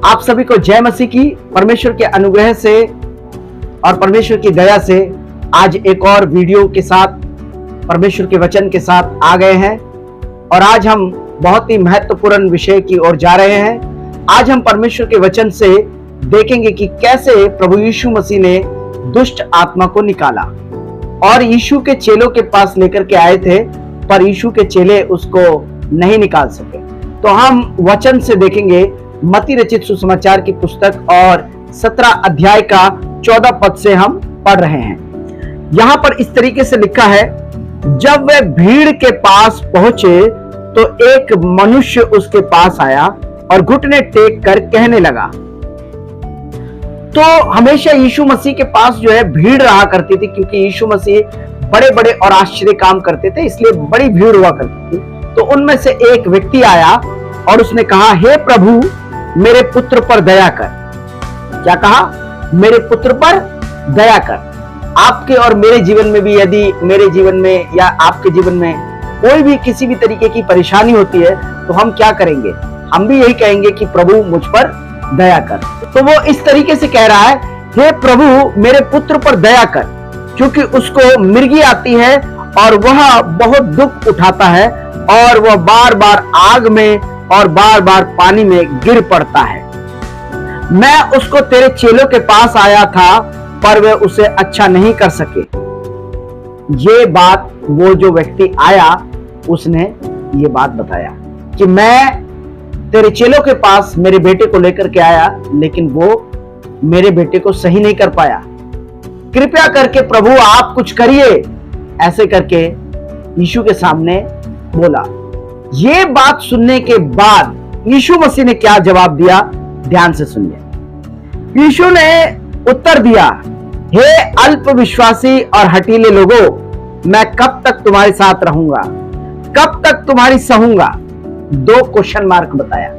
आप सभी को जय मसीह की। परमेश्वर के अनुग्रह से और परमेश्वर की दया से आज एक और वीडियो के साथ परमेश्वर के वचन के साथ आ गए हैं और आज हम बहुत ही महत्वपूर्ण विषय की ओर जा रहे हैं। आज हम परमेश्वर के वचन से देखेंगे कि कैसे प्रभु यीशु मसीह ने दुष्ट आत्मा को निकाला और यीशु के चेलों के पास लेकर के आए थे, पर यीशु के चेले उसको नहीं निकाल सके। तो हम वचन से देखेंगे मत्ती रचित सुसमाचार की पुस्तक और 17 अध्याय का 14 पद से हम पढ़ रहे हैं। यहां पर इस तरीके से लिखा है, जब वे भीड़ के पास पहुंचे तो एक मनुष्य उसके पास आया और घुटने टेक कर कहने लगा। तो हमेशा यीशु मसीह के पास जो है भीड़ रहा करती थी, क्योंकि यीशु मसीह बड़े बड़े और आश्चर्य काम करते थे, इसलिए बड़ी भीड़ हुआ करती थी। तो उनमें से एक व्यक्ति आया और उसने कहा, हे प्रभु, मेरे पुत्र पर दया कर। क्या कहा? मेरे पुत्र पर दया कर। आपके और मेरे जीवन में भी, यदि मेरे जीवन में या आपके जीवन में कोई भी किसी भी तरीके की परेशानी होती है तो हम क्या करेंगे? हम भी यही कहेंगे कि प्रभु मुझ पर दया कर। तो वो इस तरीके से कह रहा है, हे प्रभु, मेरे पुत्र पर दया कर, क्योंकि उसको मिर्गी आती है और वह बहुत दुख उठाता है और वह बार बार आग में और बार बार पानी में गिर पड़ता है। मैं उसको तेरे चेलों के पास आया था, पर वे उसे अच्छा नहीं कर सके। ये बात वो जो व्यक्ति आया उसने ये बात बताया कि मैं तेरे चेलों के पास मेरे बेटे को लेकर के आया, लेकिन वो मेरे बेटे को सही नहीं कर पाया। कृपया करके प्रभु आप कुछ करिए। ऐसे करके यीशु के सामने बोला। ये बात सुनने के बाद यीशु मसीह ने क्या जवाब दिया, ध्यान से सुनिए। यीशु ने उत्तर दिया, हे अल्प विश्वासी और हठीले लोगों, मैं कब तक तुम्हारे साथ रहूंगा, कब तक तुम्हारी सहूंगा। 2 क्वेश्चन मार्क बताया।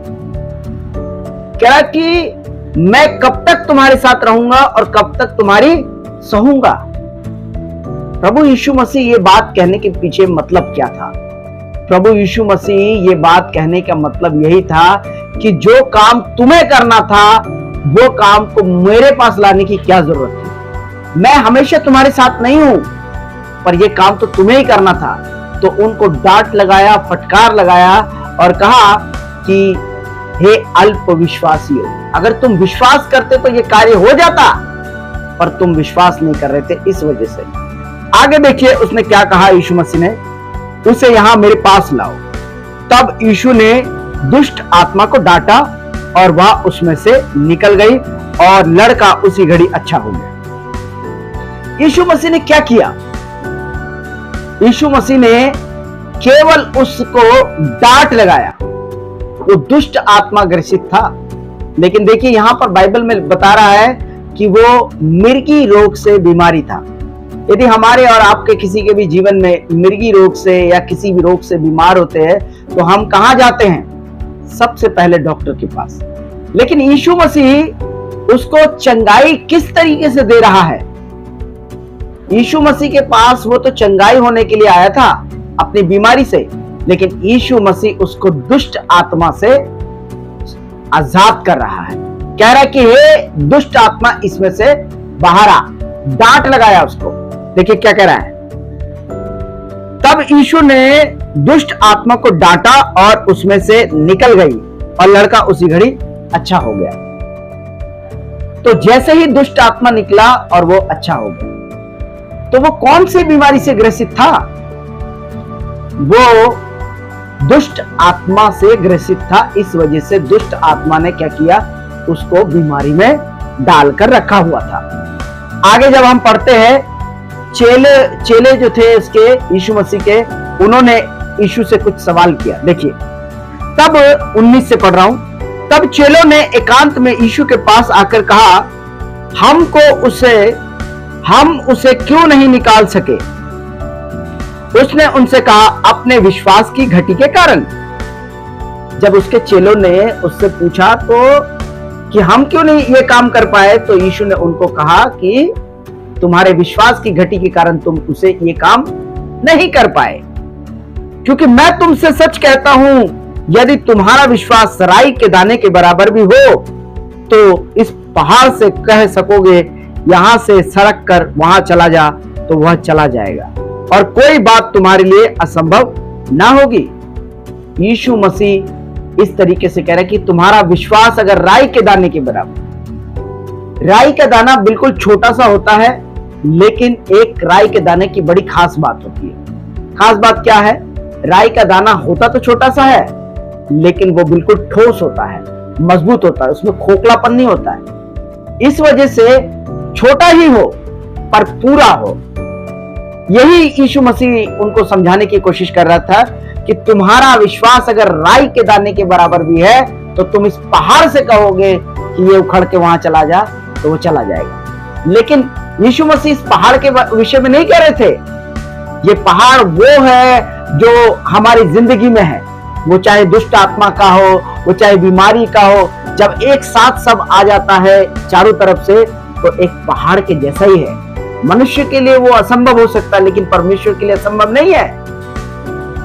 क्या कि मैं कब तक तुम्हारे साथ रहूंगा और कब तक तुम्हारी सहूंगा। प्रभु यीशु मसीह ये बात कहने के पीछे मतलब क्या था? प्रभु यीशु मसीह ये बात कहने का मतलब यही था कि जो काम तुम्हें करना था वो काम को मेरे पास लाने की क्या जरूरत थी। मैं हमेशा तुम्हारे साथ नहीं हूं, पर यह काम तो तुम्हें ही करना था। तो उनको डांट लगाया, फटकार लगाया और कहा कि हे अल्प विश्वासियों, अगर तुम विश्वास करते तो यह कार्य हो जाता, पर तुम विश्वास नहीं कर रहे थे, इस वजह से। आगे देखिए उसने क्या कहा यीशु मसीह ने, उसे यहां मेरे पास लाओ। तब यीशु ने दुष्ट आत्मा को डांटा और वह उसमें से निकल गई और लड़का उसी घड़ी अच्छा हो गया। यीशु मसीह ने क्या किया? यीशु मसीह ने केवल उसको डांट लगाया। वो दुष्ट आत्मा ग्रसित था, लेकिन देखिए यहां पर बाइबल में बता रहा है कि वो मिर्गी रोग से बीमारी था। यदि हमारे और आपके किसी के भी जीवन में मिर्गी रोग से या किसी भी रोग से बीमार होते हैं तो हम कहां जाते हैं? सबसे पहले डॉक्टर के पास। लेकिन यीशु मसीह उसको चंगाई किस तरीके से दे रहा है? यीशु मसीह के पास वो तो चंगाई होने के लिए आया था अपनी बीमारी से, लेकिन यीशु मसीह उसको दुष्ट आत्मा से आजाद कर रहा है। कह रहा है कि हे दुष्ट आत्मा, इसमें से बाहर आ। डांट लगाया उसको। देखिए क्या कह रहा है। तब यीशु ने दुष्ट आत्मा को डांटा और उसमें से निकल गई और लड़का उसी घड़ी अच्छा हो गया। तो जैसे ही दुष्ट आत्मा निकला और वो अच्छा हो गया, तो वो कौन सी बीमारी से ग्रसित था? वो दुष्ट आत्मा से ग्रसित था। इस वजह से दुष्ट आत्मा ने क्या किया? उसको बीमारी में डालकर रखा हुआ था। आगे जब हम पढ़ते हैं, चेले जो थे उसके, यीशु मसीह के, उन्होंने यीशु से कुछ सवाल किया। देखिए तब 19 से पढ़ रहा हूं। तब चेलों ने एकांत में यीशु के पास आकर कहा, हम उसे क्यों नहीं निकाल सके? उसने उनसे कहा, अपने विश्वास की घटी के कारण। जब उसके चेलों ने उससे पूछा तो कि हम क्यों नहीं ये काम कर पाए, तो यीशु ने उनको कहा कि तुम्हारे विश्वास की घटी के कारण तुम उसे ये काम नहीं कर पाए। क्योंकि मैं तुमसे सच कहता हूं, यदि तुम्हारा विश्वास राई के दाने के बराबर भी हो तो इस पहाड़ से कह सकोगे यहां से सड़क कर वहां चला जा, तो वह चला जाएगा और कोई बात तुम्हारे लिए असंभव ना होगी। यीशु मसीह इस तरीके से कह रहा है कि तुम्हारा विश्वास अगर राई के दाने के बराबर, राई का दाना बिल्कुल छोटा सा होता है, लेकिन एक राई के दाने की बड़ी खास बात होती है। खास बात क्या है? राई का दाना होता तो छोटा सा है, लेकिन वो बिल्कुल ठोस होता है, मजबूत होता है, उसमें खोखलापन नहीं होता है। इस वजह से छोटा ही हो पर पूरा हो। यही यीशु मसीह उनको समझाने की कोशिश कर रहा था कि तुम्हारा विश्वास अगर राई के दाने के बराबर भी है, तो तुम इस पहाड़ से कहोगे कि ये उखड़ के वहां चला जा, तो वो चला जाएगा। लेकिन यीशु मसीह इस पहाड़ के विषय में नहीं कह रहे थे। ये पहाड़ वो है जो हमारी जिंदगी में है, वो चाहे दुष्ट आत्मा का हो, वो चाहे बीमारी का हो। जब एक साथ सब आ जाता है चारों तरफ से, तो एक पहाड़ के जैसा ही है। मनुष्य के लिए वो असंभव हो सकता है, लेकिन परमेश्वर के लिए असंभव नहीं है।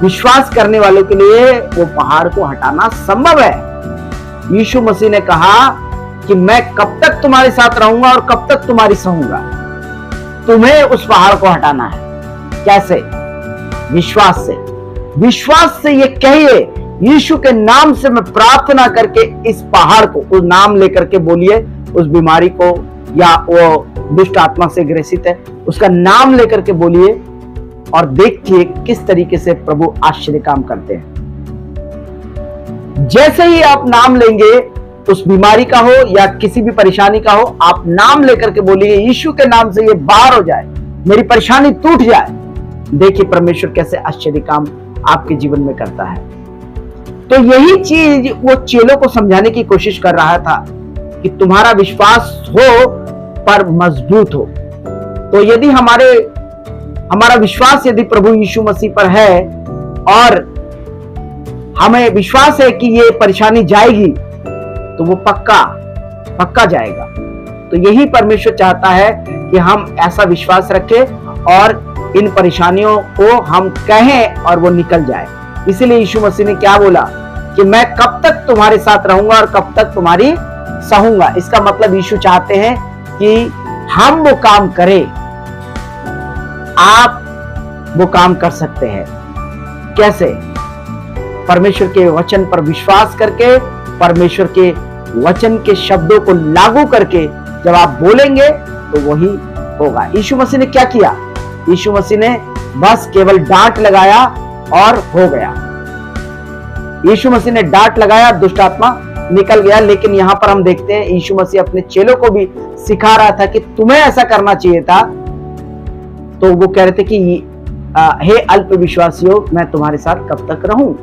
विश्वास करने वालों के लिए वो पहाड़ को हटाना संभव है। यीशु मसीह ने कहा कि मैं कब तक तुम्हारे साथ रहूंगा और कब तक तुम्हारी सहूंगा। तुम्हें उस पहाड़ को हटाना है। कैसे? विश्वास से। विश्वास से ये कहिए, यीशु के नाम से मैं प्रार्थना करके इस पहाड़ को, उस नाम लेकर के बोलिए, उस बीमारी को या वो दुष्ट आत्मा से ग्रसित है, उसका नाम लेकर के बोलिए और देखिए किस तरीके से प्रभु आश्चर्य काम करते हैं। जैसे ही आप नाम लेंगे, उस बीमारी का हो या किसी भी परेशानी का हो, आप नाम लेकर के बोलिए, यीशु के नाम से ये बाहर हो जाए, मेरी परेशानी टूट जाए। देखिए परमेश्वर कैसे आश्चर्य काम आपके जीवन में करता है। तो यही चीज वो चेलों को समझाने की कोशिश कर रहा था कि तुम्हारा विश्वास हो पर मजबूत हो। तो यदि हमारा विश्वास यदि प्रभु यीशु मसीह पर है और हमें विश्वास है कि ये परेशानी जाएगी, तो वो पक्का जाएगा। तो यही परमेश्वर चाहता है कि हम ऐसा विश्वास रखें और इन परेशानियों को हम कहें और वो निकल जाए। इसीलिए यीशु मसीह ने क्या बोला कि मैं कब तक तुम्हारे साथ रहूंगा और कब तक तुम्हारी सहूंगा। इसका मतलब यीशु चाहते हैं कि हम वो काम करें। आप वो काम कर सकते हैं। कैसे? परमेश्वर के वचन पर विश्वास करके, परमेश्वर के वचन के शब्दों को लागू करके जब आप बोलेंगे तो वही होगा। यीशु मसीह ने क्या किया? यीशु मसीह ने बस केवल डांट लगाया और हो गया। यीशु मसीह ने डांट लगाया, दुष्ट आत्मा निकल गया। लेकिन यहां पर हम देखते हैं यीशु मसीह अपने चेलों को भी सिखा रहा था कि तुम्हें ऐसा करना चाहिए था। तो वो कह रहे थे कि हे अल्प विश्वासियों, मैं तुम्हारे साथ कब तक रहूं।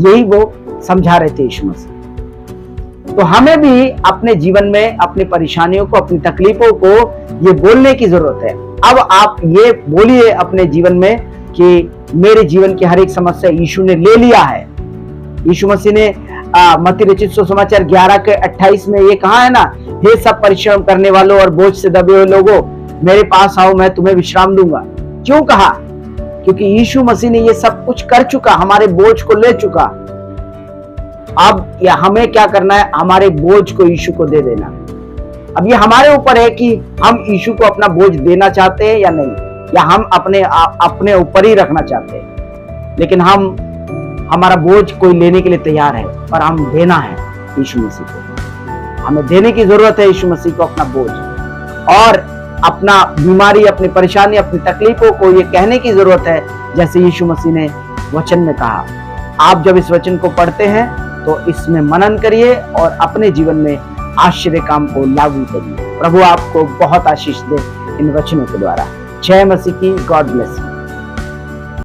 यही वो समझा रहे थे यीशु मसीह। तो हमें भी अपने जीवन में अपनी परेशानियों को, अपनी तकलीफों को ये बोलने की जरूरत है। अब आप ये बोलिए अपने जीवन में कि मेरे जीवन की हर एक समस्या यीशु ने ले लिया है। यीशु मसीह ने मत्ती रचित सुसमाचार 11:28 में ये कहा है ना, हे सब परिश्रम करने वालों और बोझ से दबे हुए लोगों, मेरे पास आओ, मैं तुम्हें विश्राम दूंगा। क्यों कहा? क्योंकि यीशु मसीह ने ये सब कुछ कर चुका, हमारे बोझ को ले चुका। अब या हमें क्या करना है? हमारे बोझ को यीशु को दे देना। अब ये हमारे ऊपर है कि हम यीशु को अपना बोझ देना चाहते हैं या नहीं, या हम अपने ऊपर ही रखना चाहते हैं। लेकिन हमारा बोझ कोई लेने के लिए तैयार है, पर हम देना है यीशु मसीह को। हमें देने की जरूरत है यीशु मसीह को अपना बोझ, और अपना बीमारी, अपनी परेशानी, अपनी तकलीफों को ये कहने की जरूरत है जैसे यीशु मसीह ने वचन में कहा। आप जब इस वचन को पढ़ते हैं तो इसमें मनन करिए और अपने जीवन में आश्चर्य काम को लागू करिए। प्रभु आपको बहुत आशीष दे इन वचनों के द्वारा। जय मसीह की। God bless.